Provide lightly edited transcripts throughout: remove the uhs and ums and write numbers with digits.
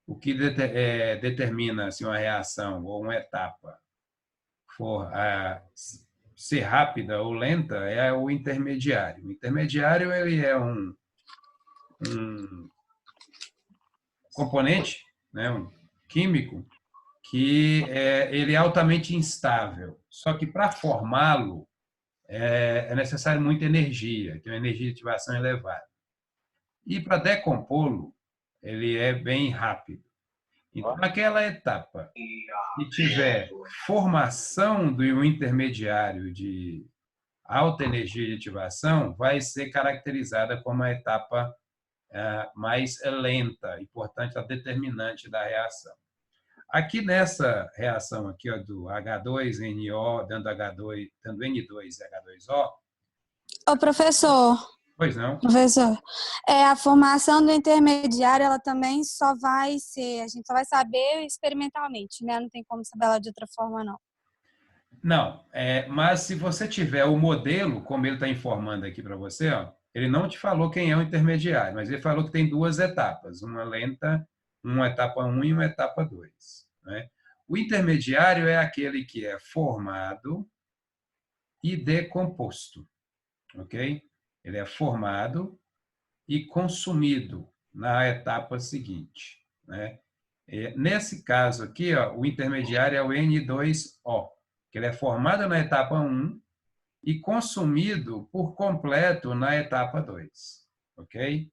O que determina se uma reação ou uma etapa for ser rápida ou lenta é o intermediário. O intermediário ele é um componente, né, um químico, que ele é altamente instável. Só que para formá-lo é necessário muita energia, tem uma energia de ativação elevada. E para decompô-lo, ele é bem rápido. Então, naquela etapa que tiver formação do intermediário de alta energia de ativação, vai ser caracterizada como a etapa mais lenta e, portanto, a determinante da reação. Aqui nessa reação aqui, ó, do H2NO, dando H2, dando N2 e H2O, Ô, professor, pois não? professor, a formação do intermediário, ela também só vai ser, a gente só vai saber experimentalmente, né? Não tem como saber ela de outra forma, não. Não, mas se você tiver o modelo, como ele está informando aqui para você, ó, ele não te falou quem é o intermediário, mas ele falou que tem duas etapas, uma lenta, uma etapa 1 e uma etapa 2. Né? O intermediário é aquele que é formado e decomposto, ok? Ele é formado e consumido na etapa seguinte. Né? Nesse caso aqui, ó, o intermediário é o N2O, que ele é formado na etapa 1 e consumido por completo na etapa 2. Ok?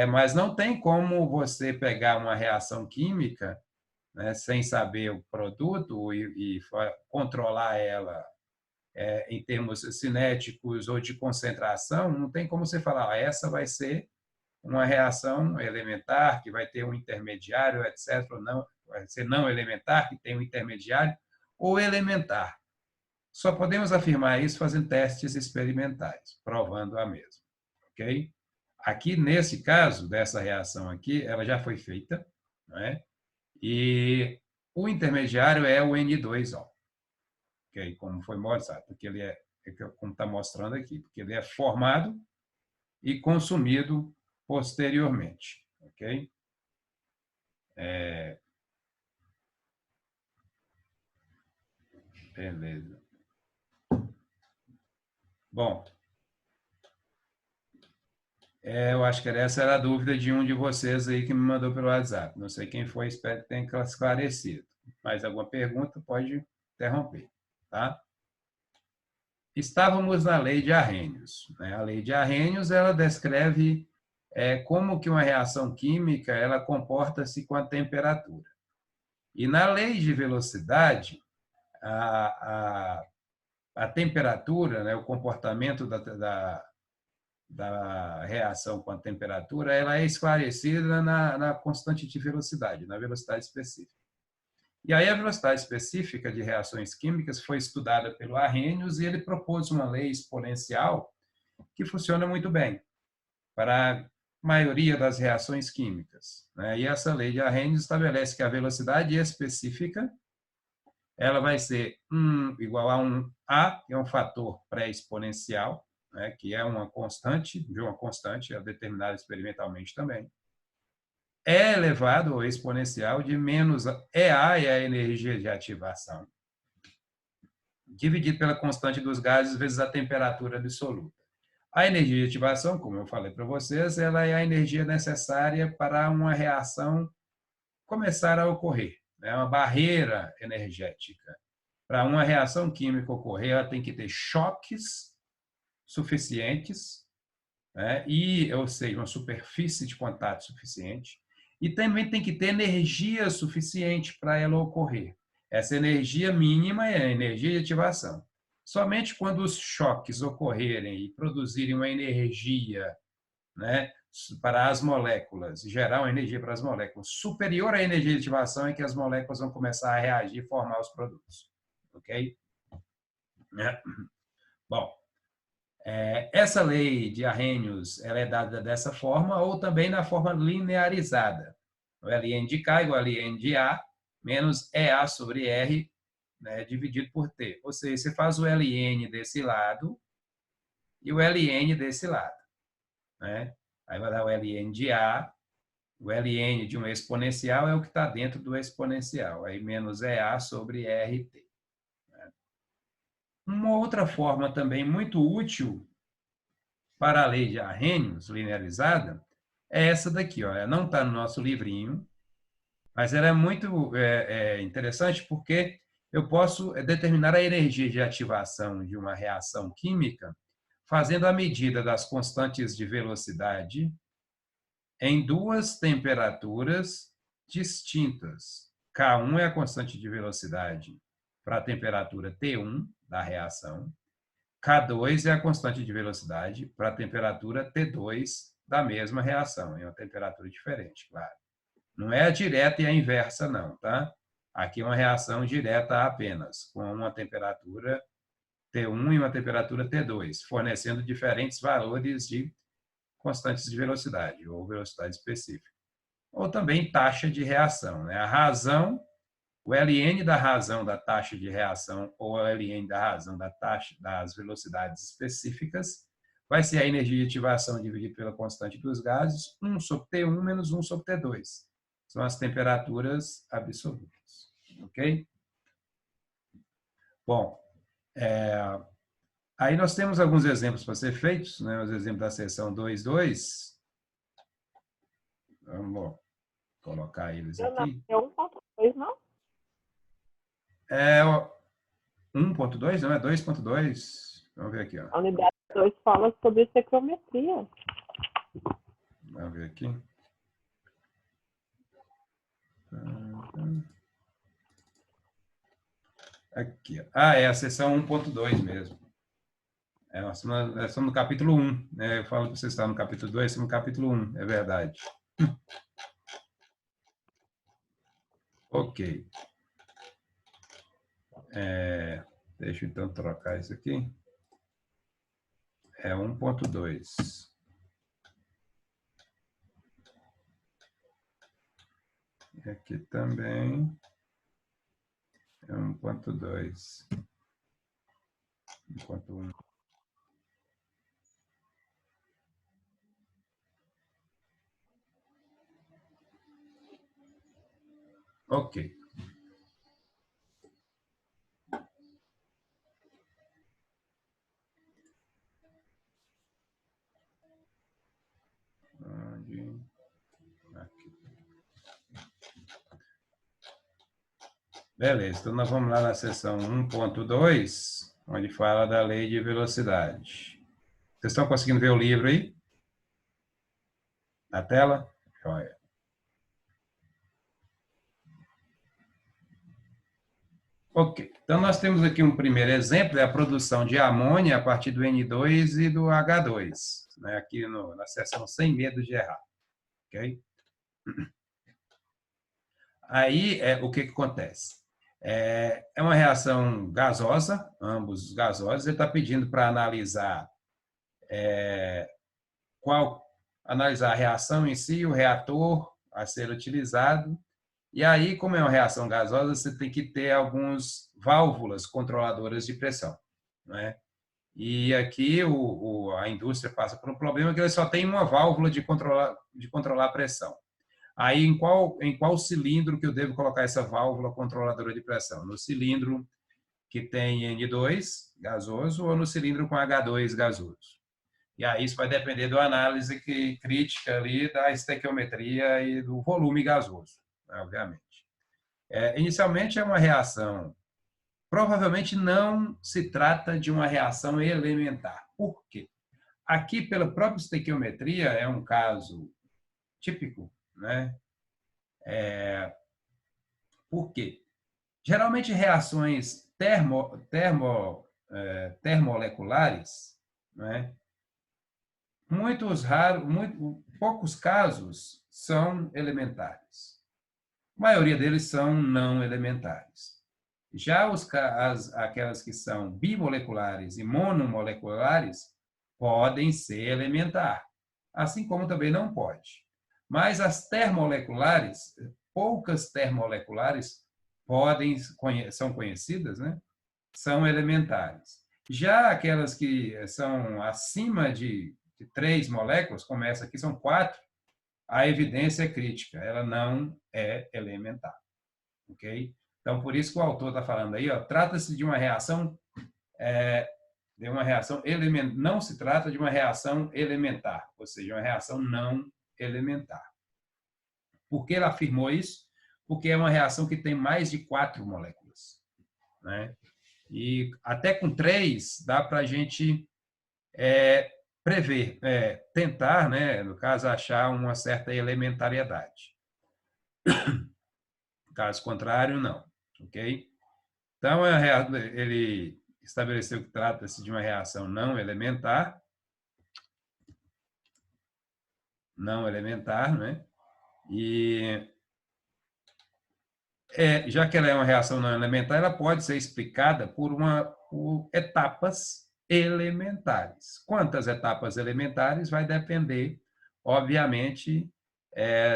Mas não tem como você pegar uma reação química, né, sem saber o produto e controlar ela em termos cinéticos ou de concentração, não tem como você falar, essa vai ser uma reação elementar que vai ter um intermediário, etc., ou não, vai ser não elementar, que tem um intermediário, ou elementar. Só podemos afirmar isso fazendo testes experimentais, provando a mesma. Ok? Aqui, nesse caso, dessa reação aqui, ela já foi feita, não é? E o intermediário é o N2O, ok? Como foi mostrado, porque ele como está mostrando aqui, porque ele é formado e consumido posteriormente, ok? Beleza. Bom, eu acho que essa era a dúvida de um de vocês aí que me mandou pelo WhatsApp. Não sei quem foi, espero que tenha esclarecido. Mais alguma pergunta, pode interromper. Tá? Estávamos na lei de Arrhenius. Né? A lei de Arrhenius ela descreve como que uma reação química ela comporta-se com a temperatura. E na lei de velocidade, a temperatura, né, o comportamento da reação com a temperatura, ela é esclarecida na constante de velocidade, na velocidade específica. E aí a velocidade específica de reações químicas foi estudada pelo Arrhenius e ele propôs uma lei exponencial que funciona muito bem para a maioria das reações químicas. Né? E essa lei de Arrhenius estabelece que a velocidade específica ela vai ser igual a A, que é um fator pré-exponencial, né, que é uma constante, é determinada experimentalmente também, é elevado ao exponencial de menos EA é a energia de ativação, dividido pela constante dos gases vezes a temperatura absoluta. A energia de ativação, como eu falei para vocês, ela é a energia necessária para uma reação começar a ocorrer. É uma barreira energética. Para uma reação química ocorrer, ela tem que ter choques suficientes, né? Ou seja, uma superfície de contato suficiente, e também tem que ter energia suficiente para ela ocorrer. Essa energia mínima é a energia de ativação. Somente quando os choques ocorrerem e produzirem uma energia, né, para as moléculas, gerar uma energia para as moléculas superior à energia de ativação, é que as moléculas vão começar a reagir e formar os produtos. Ok? Bom, essa lei de Arrhenius ela é dada dessa forma ou também na forma linearizada. O Ln de K igual a Ln de A menos EA sobre R, né, dividido por T. Ou seja, você faz o Ln desse lado e o Ln desse lado. Né? Aí vai dar o Ln de A O ln de um exponencial é o que está dentro do exponencial, aí menos EA sobre RT. Uma outra forma também muito útil para a lei de Arrhenius linearizada é essa daqui. Ó. Não está no nosso livrinho, mas ela é muito interessante porque eu posso determinar a energia de ativação de uma reação química fazendo a medida das constantes de velocidade em duas temperaturas distintas. K1 é a constante de velocidade para a temperatura T1 da reação. K2 é a constante de velocidade para a temperatura T2 da mesma reação, em uma temperatura diferente, claro. Não é a direta e a inversa, não, tá? Aqui é uma reação direta apenas, com uma temperatura T1 e uma temperatura T2, fornecendo diferentes valores de constantes de velocidade, ou velocidade específica. Ou também taxa de reação. Né? A razão, o ln da razão da taxa de reação, ou o ln da razão da taxa das velocidades específicas, vai ser a energia de ativação dividida pela constante dos gases, 1 sobre T1 menos 1 sobre T2. São as temperaturas absolutas. Ok? Bom, aí nós temos alguns exemplos para ser feitos, né? Os exemplos da seção 2.2. Vamos colocar eles aqui. É 1.2, não? É 1.2, não é 2.2. Vamos ver aqui. Ó. A unidade 2 fala sobre estequiometria. Vamos ver aqui. Aqui. É a seção 1.2 mesmo. Nós estamos no capítulo 1. Né? Eu falo que você está no capítulo 2, estamos no capítulo 1, é verdade. Ok. Deixa eu então trocar isso aqui. É 1.2. E aqui também é 1.2. 1.1. Ok. Aqui. Beleza, então nós vamos lá na seção 1.2, onde fala da lei de velocidade. Vocês estão conseguindo ver o livro aí? Na tela? Joia. Ok, então nós temos aqui um primeiro exemplo, é a produção de amônia a partir do N2 e do H2, né, aqui na seção Sem Medo de Errar. Ok? Aí, o que acontece? É uma reação gasosa, ambos gasosos, ele está pedindo para analisar analisar a reação em si, o reator a ser utilizado. E aí, como é uma reação gasosa, você tem que ter algumas válvulas controladoras de pressão. Né? E aqui a indústria passa por um problema que ele só tem uma válvula de controlar a pressão. Aí, em qual cilindro que eu devo colocar essa válvula controladora de pressão? No cilindro que tem N2 gasoso ou no cilindro com H2 gasoso? E aí isso vai depender da análise crítica ali da estequiometria e do volume gasoso, né, obviamente. Inicialmente é uma reação, provavelmente não se trata de uma reação elementar. Por quê? Aqui, pela própria estequiometria, é um caso típico, né? Por quê? Geralmente reações termomoleculares, né? Poucos casos são elementares. A maioria deles são não elementares. Já aquelas que são bimoleculares e monomoleculares podem ser elementar, assim como também não pode. Mas as termomoleculares, poucas termomoleculares são conhecidas, né? São elementares. Já aquelas que são acima de 3 moléculas, como essa aqui, são 4, a evidência é crítica, ela não é elementar. Ok? Então, por isso que o autor está falando aí, trata-se de uma reação elementar. Não se trata de uma reação elementar, ou seja, uma reação não elementar. Por que ele afirmou isso? Porque é uma reação que tem mais de 4 moléculas, né? E até com 3 dá para a gente prever, tentar, né, no caso, achar uma certa elementariedade. Caso contrário, não. Ok? Então, ele estabeleceu que trata-se de uma reação não elementar, né? E já que ela é uma reação não elementar, ela pode ser explicada por etapas elementares. Quantas etapas elementares vai depender, obviamente,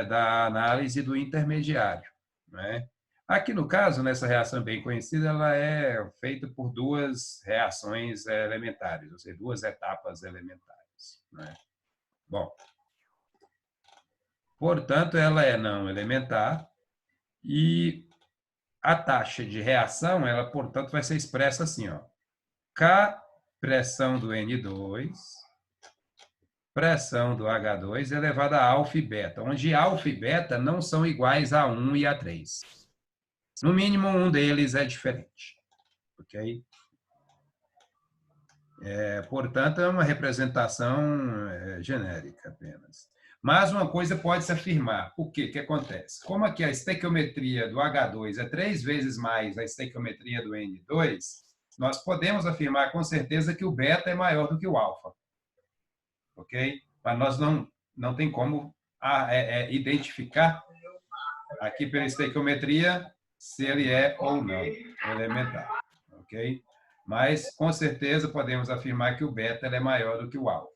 da análise do intermediário, né? Aqui, no caso, nessa reação bem conhecida, ela é feita por 2 reações elementares, ou seja, 2 etapas elementares, né? Bom, portanto, ela é não elementar e a taxa de reação, ela, portanto, vai ser expressa assim, K, pressão do N2, pressão do H2 elevada a alfa e beta, onde alfa e beta não são iguais a 1 e a 3. No mínimo, um deles é diferente. Ok? Portanto, é uma representação genérica apenas. Mas uma coisa pode se afirmar. O que acontece? Como aqui a estequiometria do H2 é 3 vezes mais a estequiometria do N2, nós podemos afirmar com certeza que o beta é maior do que o alfa. Ok? Mas nós não tem como identificar aqui pela estequiometria se ele é ou não elementar. Ok? Mas, com certeza, podemos afirmar que o beta é maior do que o alfa.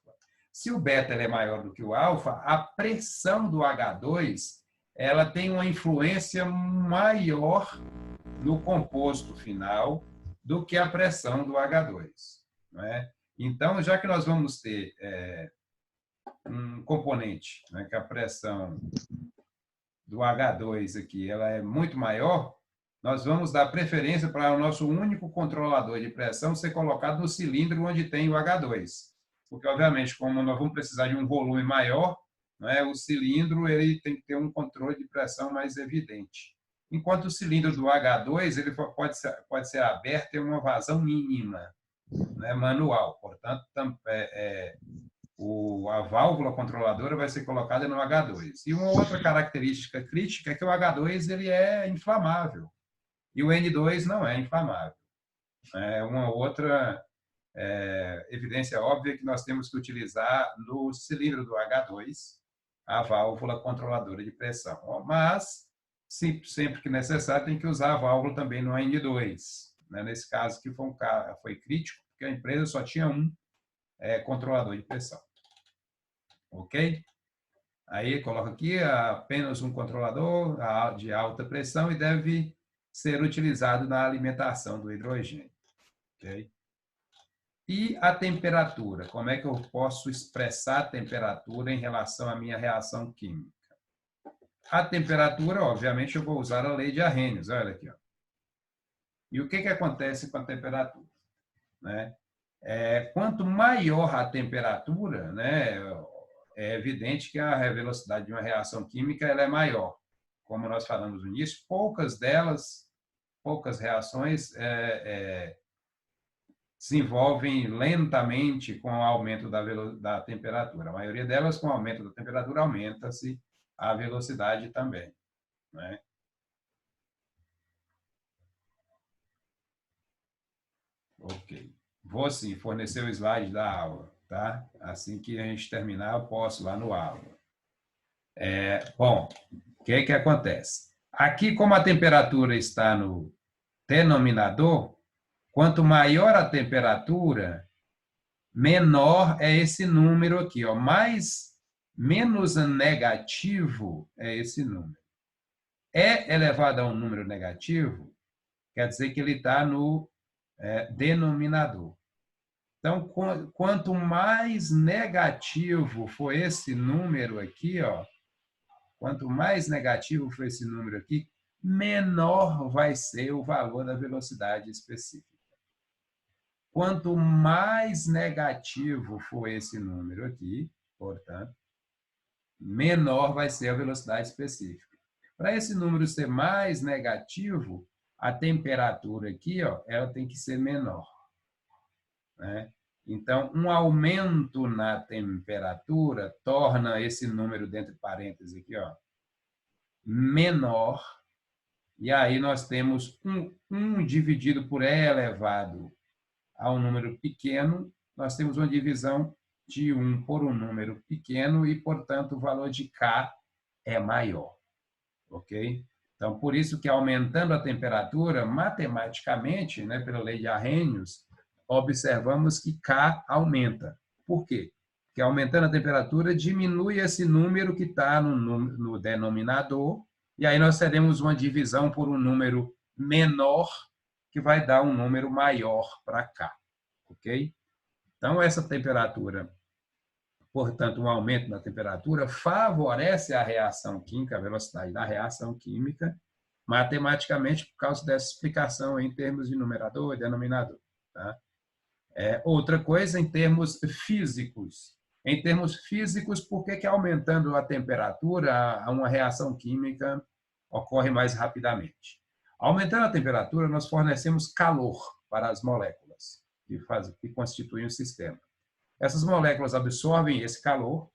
Se o beta é maior do que o alfa, a pressão do H2 ela tem uma influência maior no composto final do que a pressão do H2. Não é? Então, já que nós vamos ter um componente, né, que a pressão do H2 aqui ela é muito maior, nós vamos dar preferência para o nosso único controlador de pressão ser colocado no cilindro onde tem o H2. Porque, obviamente, como nós vamos precisar de um volume maior, né, o cilindro ele tem que ter um controle de pressão mais evidente. Enquanto o cilindro do H2 ele pode ser aberto em uma vazão mínima, né, manual. Portanto, a válvula controladora vai ser colocada no H2. E uma outra característica crítica é que o H2 ele é inflamável. E o N2 não é inflamável. É uma outra evidência óbvia que nós temos que utilizar no cilindro do H2, a válvula controladora de pressão. Mas, sempre que necessário, tem que usar a válvula também no N2. Né? Nesse caso, que foi crítico, porque a empresa só tinha um controlador de pressão. Ok? Aí, coloca aqui apenas um controlador de alta pressão e deve ser utilizado na alimentação do hidrogênio. Okay? E a temperatura? Como é que eu posso expressar a temperatura em relação à minha reação química? A temperatura, obviamente, eu vou usar a lei de Arrhenius. Olha aqui. E o que acontece com a temperatura? Né? Quanto maior a temperatura, né, é evidente que a velocidade de uma reação química ela é maior. Como nós falamos no início, poucas reações se envolvem lentamente com o aumento da temperatura. A maioria delas, com o aumento da temperatura, aumenta-se a velocidade também. Né? Ok. Vou, sim, fornecer o slide da aula. Tá? Assim que a gente terminar, eu posso lá no aula. Bom, o que acontece? Aqui, como a temperatura está no denominador, quanto maior a temperatura, menor é esse número aqui. Menos negativo é esse número. Elevado a um número negativo, quer dizer que ele está no denominador. Então, quanto mais negativo for esse número aqui, Quanto mais negativo for esse número aqui, menor vai ser o valor da velocidade específica. Quanto mais negativo for esse número aqui, portanto, menor vai ser a velocidade específica. Para esse número ser mais negativo, a temperatura aqui, ó, ela tem que ser menor, né? Então, um aumento na temperatura torna esse número, dentro de parênteses aqui, ó, menor. E aí nós temos 1 dividido por E elevado a um número pequeno, nós temos uma divisão de 1 por um número pequeno e, portanto, o valor de K é maior. Ok? Então, por isso que aumentando a temperatura, matematicamente, né, pela lei de Arrhenius, observamos que K aumenta. Por quê? Porque aumentando a temperatura, diminui esse número que está no denominador, e aí nós teremos uma divisão por um número menor, que vai dar um número maior para K. Ok? Então, essa temperatura, portanto, um aumento na temperatura favorece a reação química, a velocidade da reação química, matematicamente, por causa dessa explicação em termos de numerador e denominador. Tá? Outra coisa, em termos físicos. Em termos físicos, por que aumentando a temperatura, uma reação química ocorre mais rapidamente? Aumentando a temperatura, nós fornecemos calor para as moléculas que constituem o sistema. Essas moléculas absorvem esse calor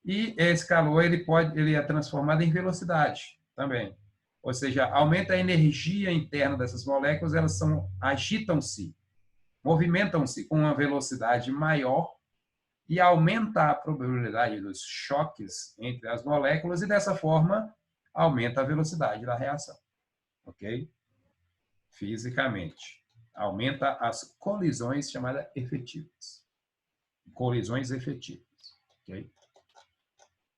e esse calor ele é transformado em velocidade também. Ou seja, aumenta a energia interna dessas moléculas, elas agitam-se, movimentam-se com uma velocidade maior e aumenta a probabilidade dos choques entre as moléculas e, dessa forma, aumenta a velocidade da reação. Ok? Fisicamente. Aumenta as colisões chamadas efetivas. Colisões efetivas. Ok?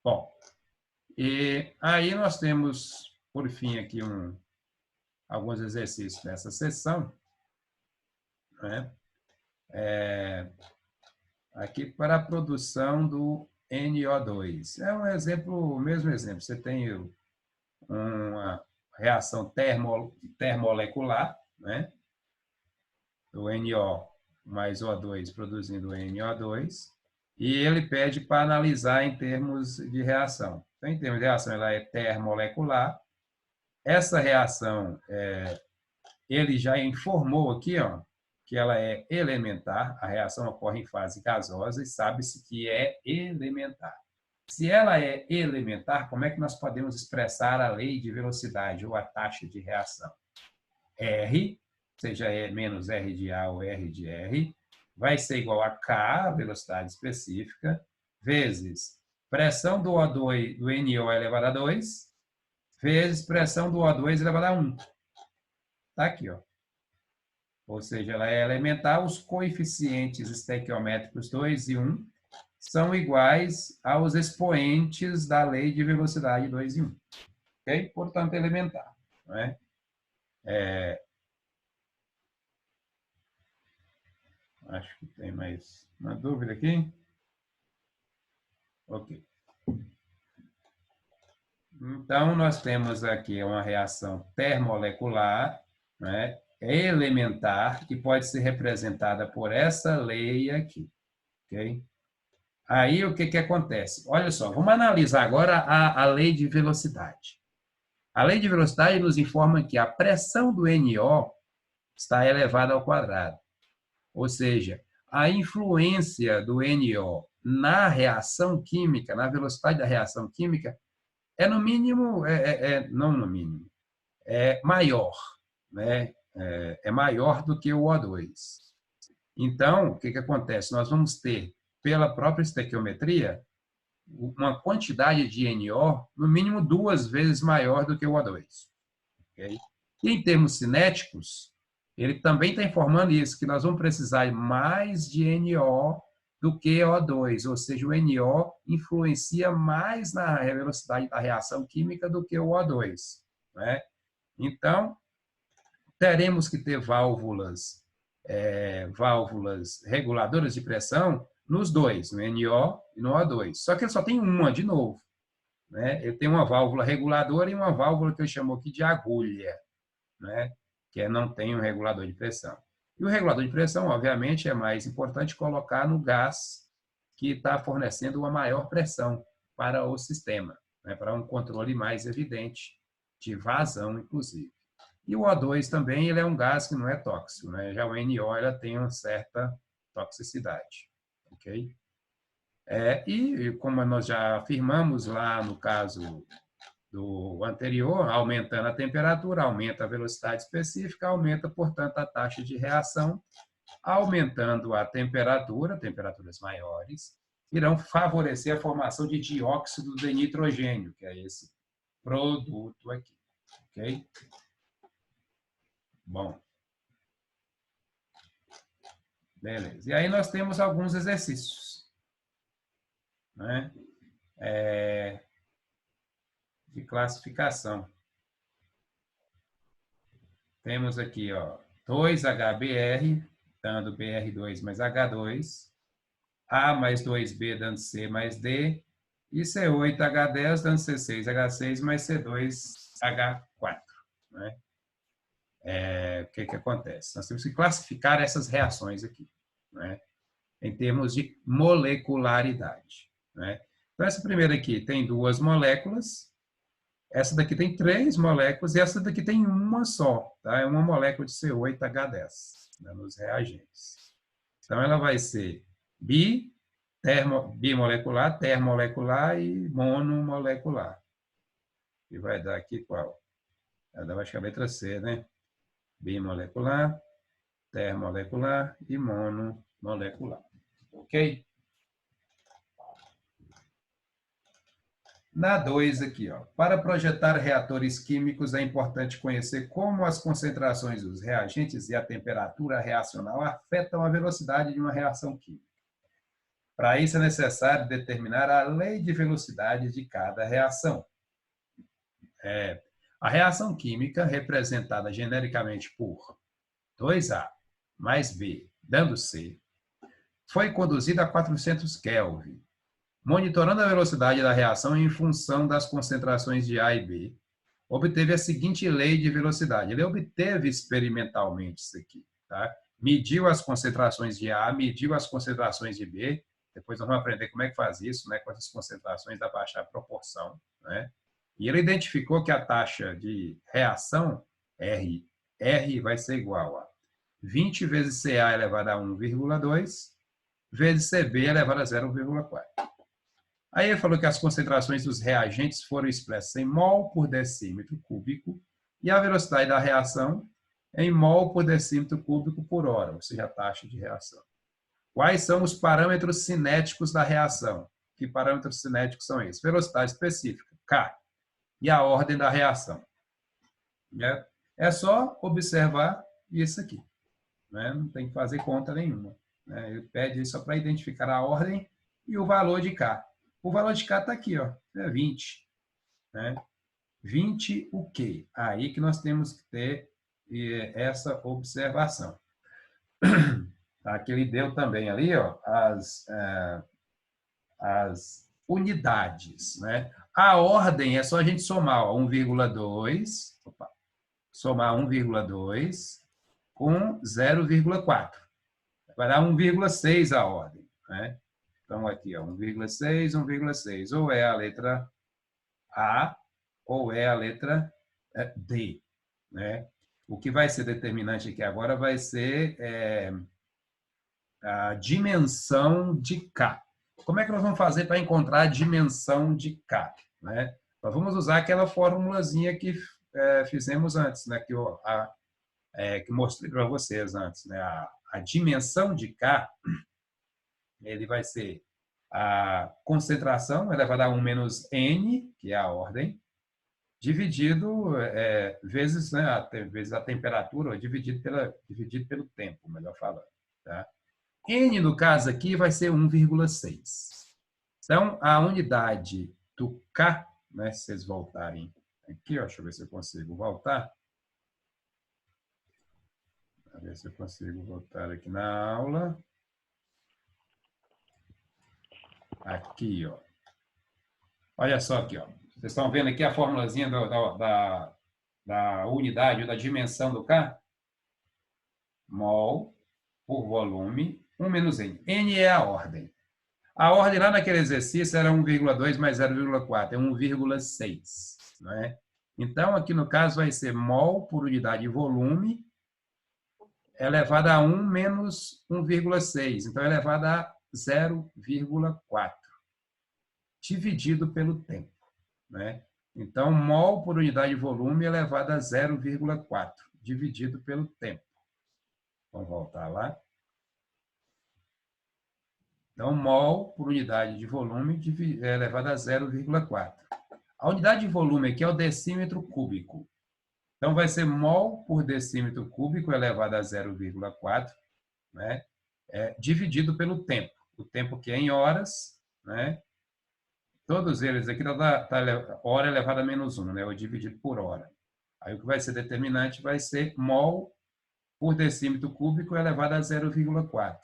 Bom, e aí nós temos, por fim, aqui alguns exercícios nessa sessão, né? Aqui para a produção do NO2. É um exemplo, o mesmo exemplo. Você tem uma reação termomolecular, né? Do NO mais O2 produzindo NO2, e ele pede para analisar em termos de reação. Então, em termos de reação, ela é termomolecular. Essa reação, ele já informou aqui, ó, que ela é elementar, a reação ocorre em fase gasosa e sabe-se que é elementar. Se ela é elementar, como é que nós podemos expressar a lei de velocidade ou a taxa de reação? R, seja menos R de A ou R de R, vai ser igual a K, velocidade específica, vezes pressão do O2, do NO elevado a 2, vezes pressão do O2 elevado a 1. Está aqui, ó. Ou seja, ela é elementar, os coeficientes estequiométricos 2 e 1 são iguais aos expoentes da lei de velocidade 2 e 1. Ok? Portanto, elementar. Não é? Acho que tem mais uma dúvida aqui. Ok. Então, nós temos aqui uma reação termomolecular, né, elementar, que pode ser representada por essa lei aqui. Ok? Aí, o que acontece? Olha só, vamos analisar agora a lei de velocidade. A lei de velocidade nos informa que a pressão do NO está elevada ao quadrado. Ou seja, a influência do NO na reação química, na velocidade da reação química, é no mínimo, não no mínimo, é maior, né? É maior do que o O2. Então, o que acontece? Nós vamos ter, pela própria estequiometria, uma quantidade de NO, no mínimo 2 vezes maior do que o O2. Okay? E em termos cinéticos, ele também está informando isso, que nós vamos precisar mais de NO do que O2, ou seja, o NO influencia mais na velocidade da reação química do que o O2. Né? Então, teremos que ter válvulas reguladoras de pressão nos dois, no NO e no O2. Só que ele só tem uma, de novo. né, ele tem uma válvula reguladora e uma válvula que eu chamo aqui de agulha, né, que não tem um regulador de pressão. E o regulador de pressão, obviamente, é mais importante colocar no gás que está fornecendo uma maior pressão para o sistema, né, para um controle mais evidente de vazão, inclusive. E o O2 também ele é um gás que não é tóxico, né? Já o NO ela tem uma certa toxicidade, ok? E como nós já afirmamos lá no caso do anterior, aumentando a temperatura, aumenta a velocidade específica, aumenta, portanto, a taxa de reação, aumentando a temperatura, temperaturas maiores, irão favorecer a formação de dióxido de nitrogênio, que é esse produto aqui, ok? Bom, beleza. E aí nós temos alguns exercícios, né? De classificação. Temos aqui, ó, 2HBr, dando BR2 mais H2, A mais 2B dando C mais D, e C8H10 dando C6H6 mais C2H4. Né? O que acontece? Nós temos que classificar essas reações aqui, né? Em termos de molecularidade. Né? Então, essa primeira aqui tem 2 moléculas, essa daqui tem 3 moléculas e essa daqui tem uma só, tá? É uma molécula de C8H10, né, nos reagentes. Então, ela vai ser bimolecular, termolecular e monomolecular. E vai dar aqui qual? Ela acho que a letra C, né? Bimolecular, termolecular e monomolecular. Ok? Na 2 aqui, ó, para projetar reatores químicos é importante conhecer como as concentrações dos reagentes e a temperatura reacional afetam a velocidade de uma reação química. Para isso é necessário determinar a lei de velocidade de cada reação. A reação química, representada genericamente por 2A mais B, dando C, foi conduzida a 400 Kelvin, monitorando a velocidade da reação em função das concentrações de A e B, obteve a seguinte lei de velocidade. Ele obteve experimentalmente isso aqui, tá? Mediu as concentrações de A, mediu as concentrações de B, depois nós vamos aprender como é que faz isso, né? Com essas concentrações dá para achar a proporção, né? E ele identificou que a taxa de reação, R vai ser igual a 20 vezes Ca elevado a 1,2 vezes Cb elevado a 0,4. Aí ele falou que as concentrações dos reagentes foram expressas em mol por decímetro cúbico e a velocidade da reação em mol por decímetro cúbico por hora, ou seja, a taxa de reação. Quais são os parâmetros cinéticos da reação? Que parâmetros cinéticos são esses? Velocidade específica, K, e a ordem da reação. É só observar isso aqui. Não tem que fazer conta nenhuma. Ele pede só para identificar a ordem e o valor de K. O valor de K está aqui, ó, é 20. 20 o quê? Aí que nós temos que ter essa observação. Aqui ele deu também ali, ó, as unidades. Né? A ordem é só a gente somar 1,2, somar 1,2 com 0,4. Vai dar 1,6 a ordem. Né? Então, aqui, 1,6, 1,6. Ou é a letra A, ou é a letra D. Né? O que vai ser determinante aqui agora vai ser a dimensão de K. Como é que nós vamos fazer para encontrar a dimensão de K? Né? Nós vamos usar aquela formulazinha que fizemos antes, né? Que mostrei para vocês antes. Né? A dimensão de K ele vai ser a concentração elevada a 1 menos N, que é a ordem, dividido vezes, né, vezes a temperatura, ou dividido pelo tempo, melhor falando. Tá? N, no caso aqui, vai ser 1,6. Então, a unidade do K, né, se vocês voltarem aqui, ó, deixa eu ver se eu consigo voltar. Deixa eu ver se eu consigo voltar aqui na aula. Aqui, ó. Olha só aqui, ó. Vocês estão vendo aqui a formulazinha da unidade ou da dimensão do K? Mol por volume, 1 menos N. N é a ordem. A ordem lá naquele exercício era 1,2 mais 0,4, é 1,6. Não é? Então, aqui no caso, vai ser mol por unidade de volume elevado a 1 menos 1,6. Então, elevado a 0,4, dividido pelo tempo. Né? Então, mol por unidade de volume elevado a 0,4, dividido pelo tempo. Vamos voltar lá. Então, mol por unidade de volume é elevado a 0,4. A unidade de volume aqui é o decímetro cúbico. Então, vai ser mol por decímetro cúbico elevado a 0,4, né? Dividido pelo tempo. O tempo que é em horas, né? Todos eles aqui tá hora elevada a menos 1, né? Ou dividido por hora. Aí o que vai ser determinante vai ser mol por decímetro cúbico elevado a 0,4.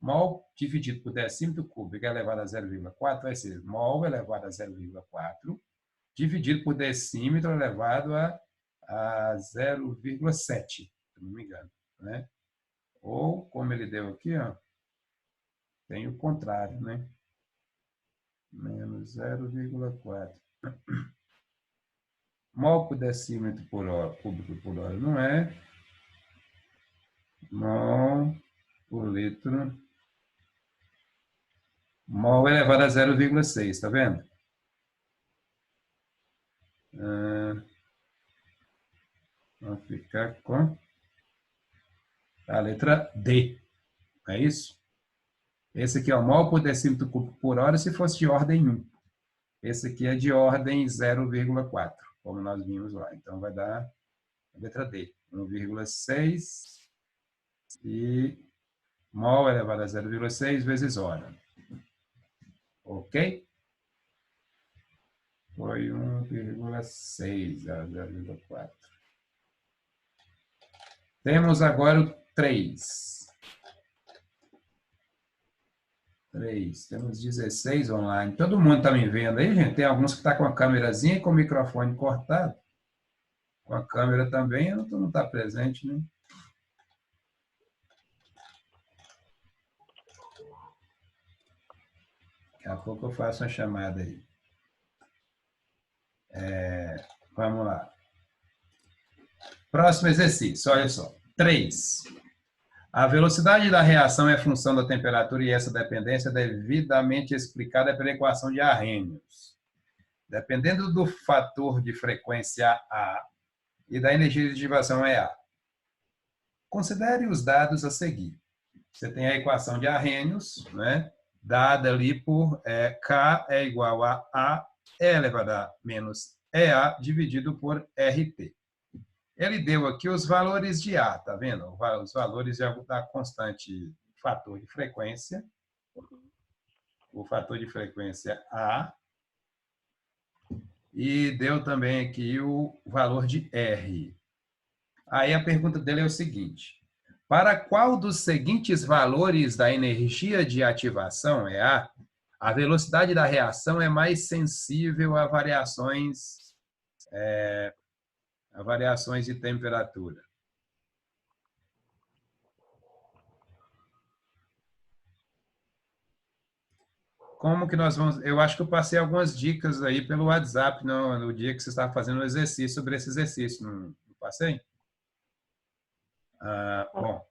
Mol dividido por decímetro cúbico elevado a 0,4 vai ser mol elevado a 0,4 dividido por decímetro elevado a 0,7, se não me engano. Né? Ou, como ele deu aqui, ó, tem o contrário, né? Menos 0,4. Mol por decímetro por hora, cúbico por hora, não é. Mol por litro. Mol elevado a 0,6, está vendo? Vamos ficar com a letra D. É isso? Esse aqui é o mol por decímetro cúbico por hora se fosse de ordem 1. Esse aqui é de ordem 0,4, como nós vimos lá. Então, vai dar a letra D. 1,6 e mol elevado a 0,6 vezes hora. Ok? Foi 1,6 a 0,4. Temos agora o 3. 3. Temos 16 online. Todo mundo está me vendo aí, gente? Tem alguns que estão com a câmerazinha e com o microfone cortado. Com a câmera também, não está presente, né? Daqui a pouco eu faço uma chamada aí. Vamos lá. Próximo exercício, olha só. 3. A velocidade da reação é função da temperatura e essa dependência é devidamente explicada pela equação de Arrhenius. Dependendo do fator de frequência A e da energia de ativação EA. Considere os dados a seguir. Você tem a equação de Arrhenius, né? Dada ali por K é igual a E elevado a menos EA dividido por RT. Ele deu aqui os valores de A, tá vendo? Os valores da constante fator de frequência. O fator de frequência A. E deu também aqui o valor de R. Aí a pergunta dele é o seguinte. Para qual dos seguintes valores da energia de ativação, EA, a velocidade da reação é mais sensível a variações de temperatura? Como que nós vamos... Eu acho que eu passei algumas dicas aí pelo WhatsApp no dia que você estava fazendo o exercício, sobre esse exercício. Não passei? Bom, o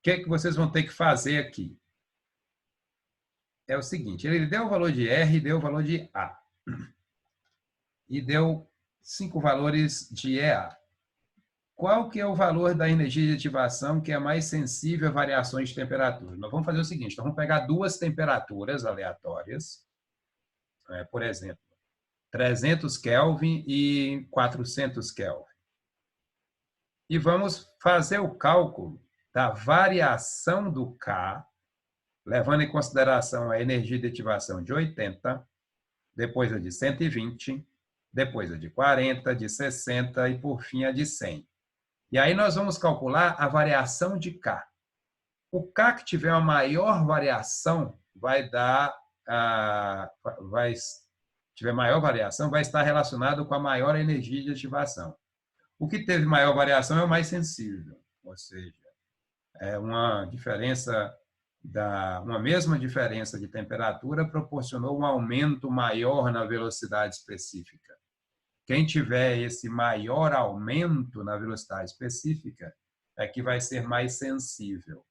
que vocês vão ter que fazer aqui? É o seguinte, ele deu o valor de R e deu o valor de A. E deu 5 valores de EA. Qual que é o valor da energia de ativação que é mais sensível a variações de temperatura? Nós vamos fazer o seguinte, nós vamos pegar duas temperaturas aleatórias, por exemplo, 300 Kelvin e 400 Kelvin. E vamos fazer o cálculo da variação do K, levando em consideração a energia de ativação de 80, depois a de 120, depois a de 40, de 60 e, por fim, a de 100. E aí nós vamos calcular a variação de K. O K que tiver uma maior variação vai tiver maior variação, vai estar relacionado com a maior energia de ativação. O que teve maior variação é o mais sensível, ou seja, é uma mesma diferença de temperatura proporcionou um aumento maior na velocidade específica. Quem tiver esse maior aumento na velocidade específica é que vai ser mais sensível.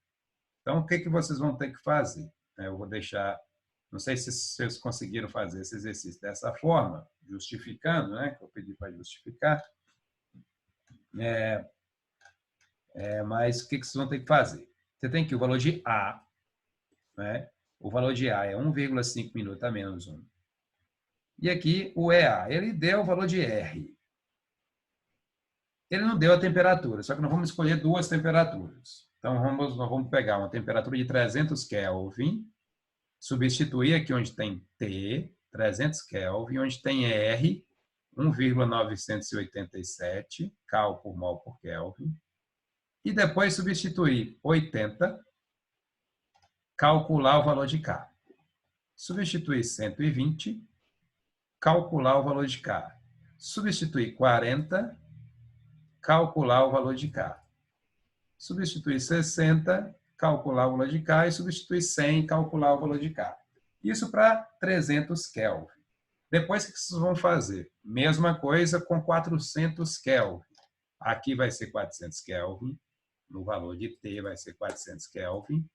Então, o que vocês vão ter que fazer? Eu vou deixar, não sei se vocês conseguiram fazer esse exercício dessa forma, justificando, né, que eu pedi para justificar, mas o que vocês vão ter que fazer? Você tem que o valor de A, né? O valor de A é 1,5 minutos a menos 1. E aqui o EA, ele deu o valor de R. Ele não deu a temperatura, só que nós vamos escolher duas temperaturas. Então, nós vamos pegar uma temperatura de 300 Kelvin, substituir aqui onde tem T, 300 Kelvin, onde tem R, 1,987 cal por mol por Kelvin, e depois substituir 80, calcular o valor de K. Substituir 120, calcular o valor de K. Substituir 40, calcular o valor de K. Substituir 60, calcular o valor de K, e substituir 100, calcular o valor de K. Isso para 300 Kelvin. Depois, o que vocês vão fazer? Mesma coisa com 400 Kelvin. Aqui vai ser 400 Kelvin, no valor de T vai ser 400 Kelvin,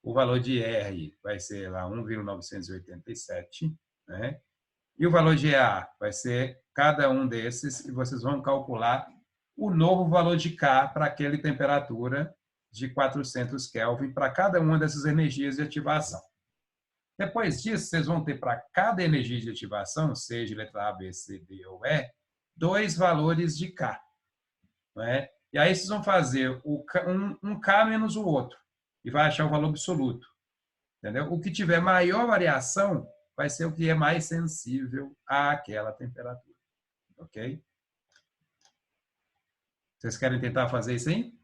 o valor de R vai ser lá 1,987, né? E o valor de A vai ser cada um desses, e vocês vão calcular o novo valor de K para aquela temperatura de 400 Kelvin para cada uma dessas energias de ativação. Depois disso, vocês vão ter para cada energia de ativação, seja letra A, B, C, D ou E, dois valores de K. Né? E aí vocês vão fazer um K menos o outro e vai achar o valor absoluto. Entendeu? O que tiver maior variação vai ser o que é mais sensível àquela temperatura. Ok? Vocês querem tentar fazer isso aí?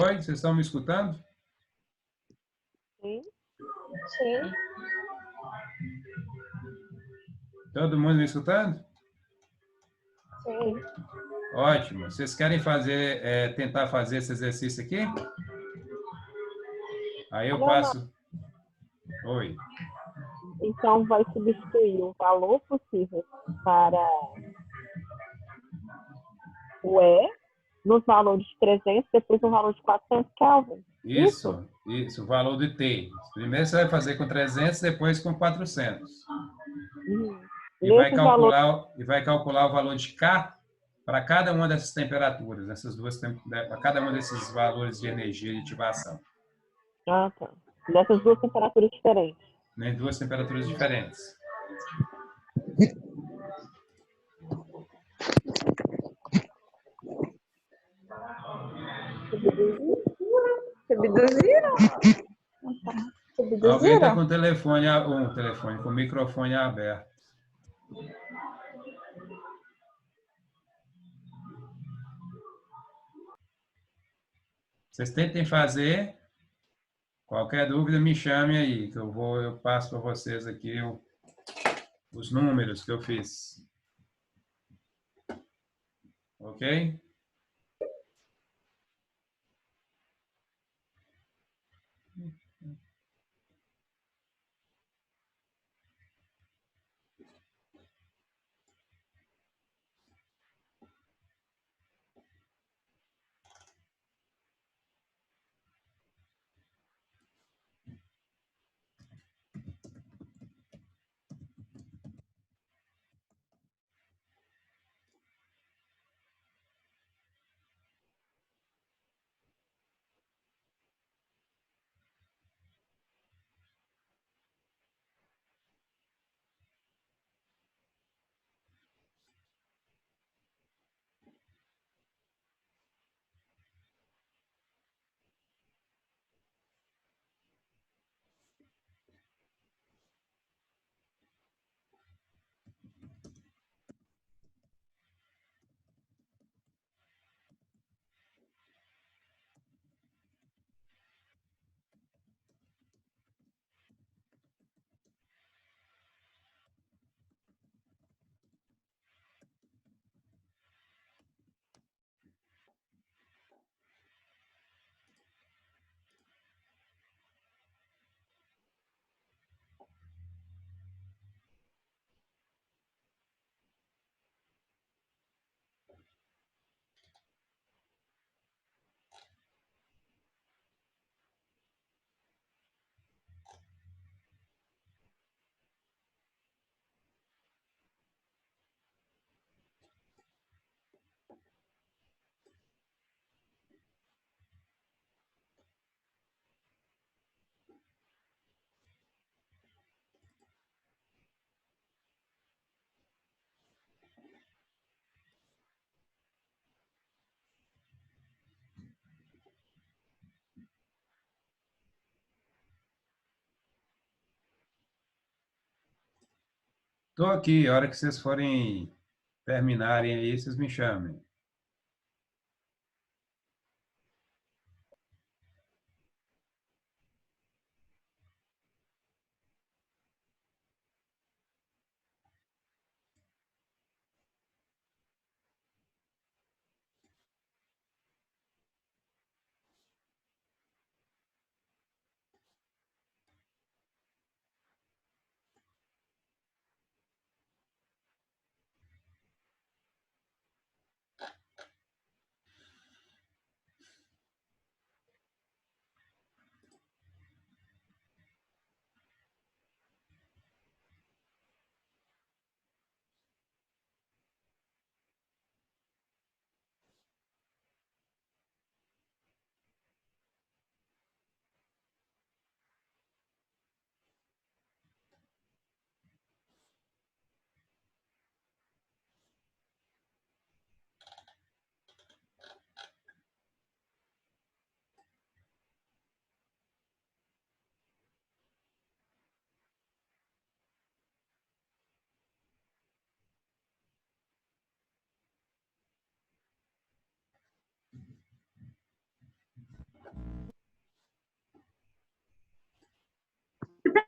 Oi, vocês estão me escutando? Sim. Sim. Todo mundo me escutando? Sim. Ótimo. Vocês querem tentar fazer esse exercício aqui? Aí eu passo. Oi. Então, vai substituir o valor possível para o E, nos valores de 300, depois no valor de 400 Kelvin. Isso, o valor de T. Primeiro você vai fazer com 300, depois com 400. E vai calcular o valor de K para cada uma dessas temperaturas, para cada um desses valores de energia de ativação. Ah, tá. Dessas duas temperaturas diferentes. Em duas temperaturas diferentes. Subduziram? Alguém está com com o microfone aberto. Vocês tentem fazer. Qualquer dúvida, me chame aí, que eu passo para vocês aqui os números que eu fiz. Ok? Estou aqui, a hora que vocês forem terminarem aí, vocês me chamem.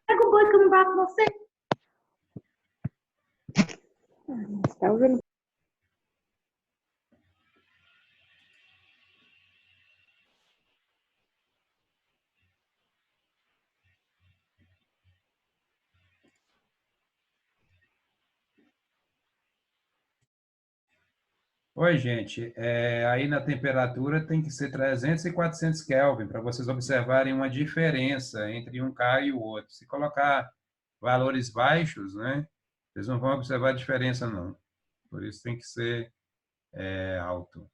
Pega o boi que eu não vá com você. Tá ouvindo? Oi, gente. Aí na temperatura tem que ser 300 e 400 Kelvin para vocês observarem uma diferença entre um K e o outro. Se colocar valores baixos, né, vocês não vão observar diferença, não. Por isso tem que ser alto.